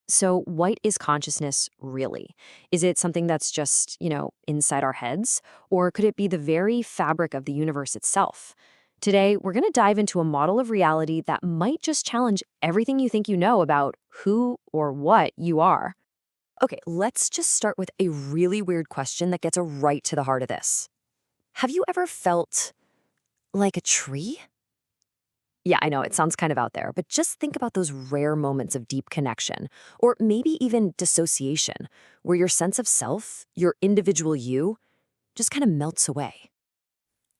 So, what is consciousness really? Is it something that's just, inside our heads? Or could it be the very fabric of the universe itself? Today, we're going to dive into a model of reality that might just challenge everything you think you know about who or what you are. Okay, let's just start with a really weird question that gets right to the heart of this. Have you ever felt like a tree? Yeah, I know it sounds kind of out there, but just think about those rare moments of deep connection, or maybe even dissociation, where your sense of self, your individual you, just kind of melts away.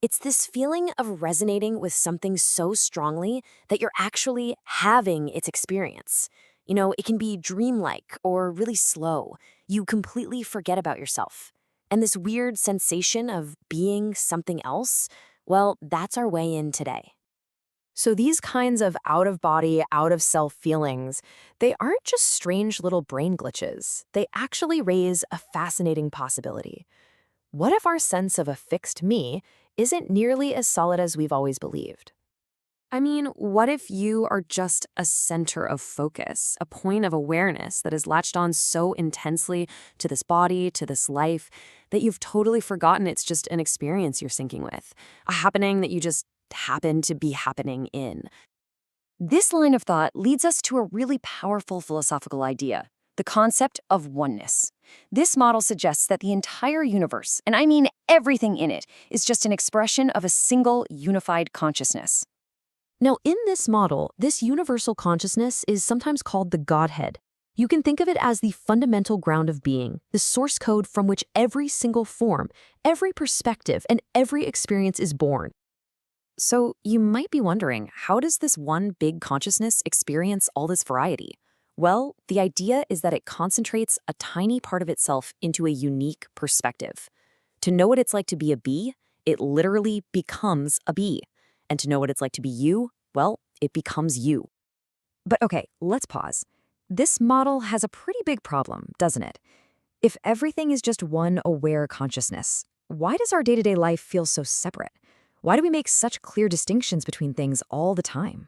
It's this feeling of resonating with something so strongly that you're actually having its experience. It can be dreamlike or really slow. You completely forget about yourself. And this weird sensation of being something else, well, that's our way in today. So these kinds of out-of-body, out-of-self feelings, they aren't just strange little brain glitches. They actually raise a fascinating possibility. What if our sense of a fixed me isn't nearly as solid as we've always believed? I mean, what if you are just a center of focus, a point of awareness that is latched on so intensely to this body, to this life, that you've totally forgotten it's just an experience you're syncing with, a happening that you just happen to be happening in? This line of thought leads us to a really powerful philosophical idea, the concept of oneness. This model suggests that the entire universe, and I mean everything in it, is just an expression of a single unified consciousness. Now, in this model, this universal consciousness is sometimes called the Godhead. You can think of it as the fundamental ground of being, the source code from which every single form, every perspective, and every experience is born. So you might be wondering, how does this one big consciousness experience all this variety? Well, the idea is that it concentrates a tiny part of itself into a unique perspective. To know what it's like to be a bee, it literally becomes a bee. And to know what it's like to be you, well, it becomes you. But okay, let's pause. This model has a pretty big problem, doesn't it? If everything is just one aware consciousness, why does our day-to-day life feel so separate? Why do we make such clear distinctions between things all the time?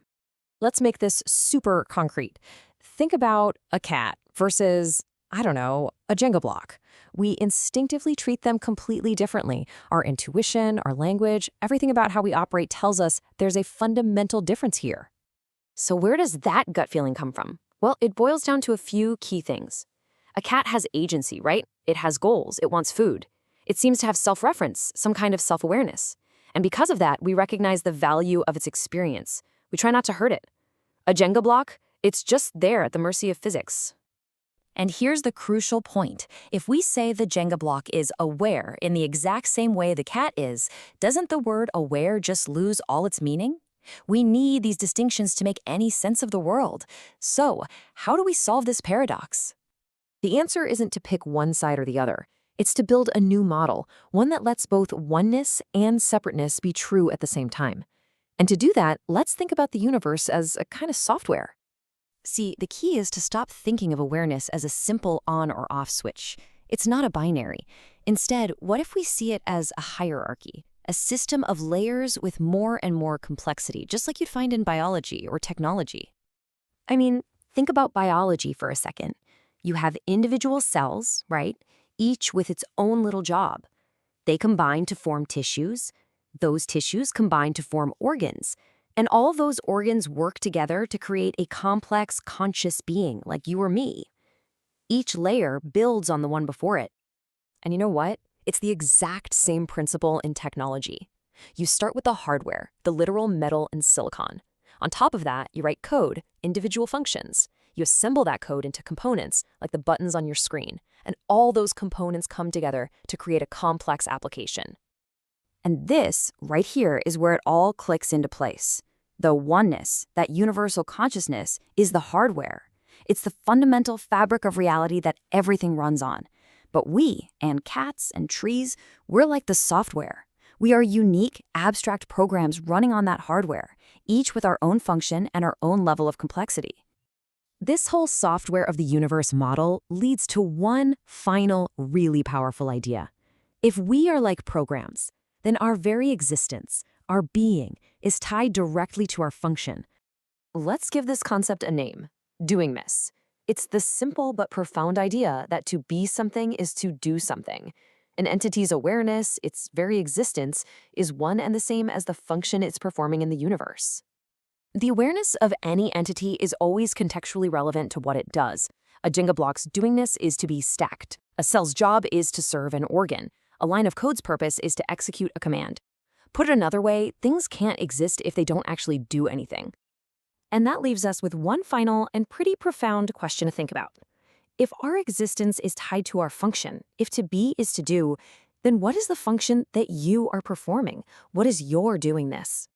Let's make this super concrete. Think about a cat versus, I don't know, a Jenga block. We instinctively treat them completely differently. Our intuition, our language, everything about how we operate tells us there's a fundamental difference here. So where does that gut feeling come from? Well, it boils down to a few key things. A cat has agency, right? It has goals. It wants food. It seems to have self-reference, some kind of self-awareness. And because of that, we recognize the value of its experience. We try not to hurt it. A Jenga block, it's just there at the mercy of physics. And here's the crucial point. If we say the Jenga block is aware in the exact same way the cat is, doesn't the word aware just lose all its meaning? We need these distinctions to make any sense of the world. So, how do we solve this paradox? The answer isn't to pick one side or the other. It's to build a new model, one that lets both oneness and separateness be true at the same time. And to do that, let's think about the universe as a kind of software. See, the key is to stop thinking of awareness as a simple on or off switch. It's not a binary. Instead, what if we see it as a hierarchy, a system of layers with more and more complexity, just like you'd find in biology or technology? I mean, think about biology for a second. You have individual cells, right? Each with its own little job. They combine to form tissues. Those tissues combine to form organs. And all those organs work together to create a complex, conscious being like you or me. Each layer builds on the one before it. And you know what? It's the exact same principle in technology. You start with the hardware, the literal metal and silicon. On top of that, you write code, individual functions. You assemble that code into components, like the buttons on your screen, and all those components come together to create a complex application. And this, right here, is where it all clicks into place. The oneness, that universal consciousness, is the hardware. It's the fundamental fabric of reality that everything runs on. But we, and cats and trees, we're like the software. We are unique, abstract programs running on that hardware, each with our own function and our own level of complexity. This whole software of the universe model leads to one final, really powerful idea. If we are like programs, then our very existence, our being, is tied directly to our function. Let's give this concept a name: doingness. It's the simple but profound idea that to be something is to do something. An entity's awareness, its very existence, is one and the same as the function it's performing in the universe. The awareness of any entity is always contextually relevant to what it does. A Jenga block's doingness is to be stacked. A cell's job is to serve an organ. A line of code's purpose is to execute a command. Put it another way, things can't exist if they don't actually do anything. And that leaves us with one final and pretty profound question to think about. If our existence is tied to our function, if to be is to do, then what is the function that you are performing? What is your doingness?